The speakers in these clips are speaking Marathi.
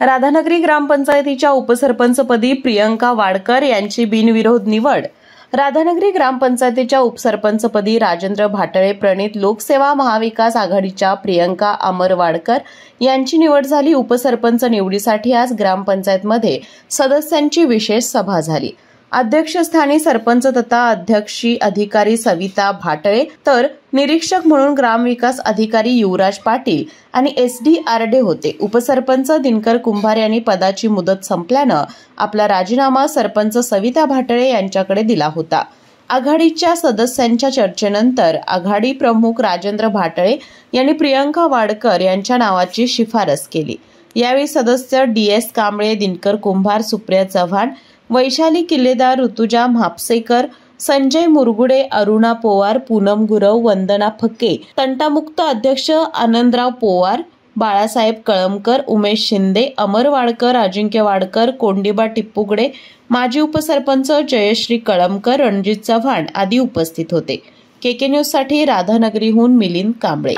राधानगरी ग्रामपंचायतीच्या उपसरपंचपदी प्रियंका वाडकर यांची बिनविरोध निवड। राधानगरी ग्रामपंचायतीच्या उपसरपंचपदी राजेंद्र भाटळे प्रणित लोकसेवा महाविकास आघाडीच्या प्रियंका अमर वाडकर यांची निवड झाली। उपसरपंच निवडीसाठी आज ग्रामपंचायतमध्ये सदस्यांची विशेष सभा झाली। अध्यक्षस्थानी सरपंच तथा अध्यक्षी अधिकारी सविता भाटळे तर निरीक्षक म्हणून ग्रामविकास अधिकारी युवराज पाटील आणि SD आरडे होते। उपसरपंच दिनकर कुंभार यांनी पदाची मुदत संपल्यानं आपला राजीनामा सरपंच सविता भाटळे यांच्याकडे दिला होता। आघाडीच्या सदस्यांच्या चर्चेनंतर आघाडी प्रमुख राजेंद्र भाटळे यांनी प्रियंका वाडकर यांच्या नावाची शिफारस केली। यावेळी सदस्य DS कांबळे, दिनकर कुंभार, सुप्रिया चव्हाण, वैशाली किल्लेदार, ऋतुजा म्हापसेकर, संजय मुरगुडे, अरुणा पोवार, पूनम गुरव, वंदना फक्के, तंटामुक्त अध्यक्ष आनंदराव पोवार, बाळासाहेब कळमकर, उमेश शिंदे, अमर वाडकर, अजिंक्य वाडकर, कोंडिबा टिप्पुगडे, माजी उपसरपंच जयश्री कळमकर, रणजित चव्हाण आदी उपस्थित होते। KK न्यूज साठी राधानगरीहून मिलिंद कांबळे।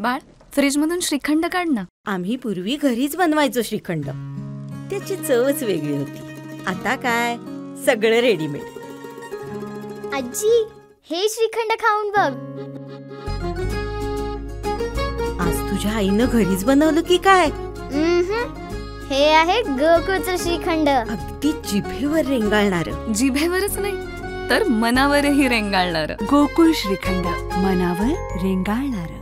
बाळ, फ्रीजमधून श्रीखंड काढ ना। आम्ही पूर्वी घरीच बनवायचो श्रीखंड, त्याची चवच वेगळी होती। आता काय सगळं रेडीमेड। आजी, हे श्रीखंड खाऊन बघ। आज तुझ्या आईनं घरीच बनवलं की काय? हे आहे गोकुळचं श्रीखंड, अगदी जिभेवर रेंगाळणार। जिभेवरच नाही तर मनावरही रेंगाळणार। गोकुळ श्रीखंड, मनावर रेंगाळणार।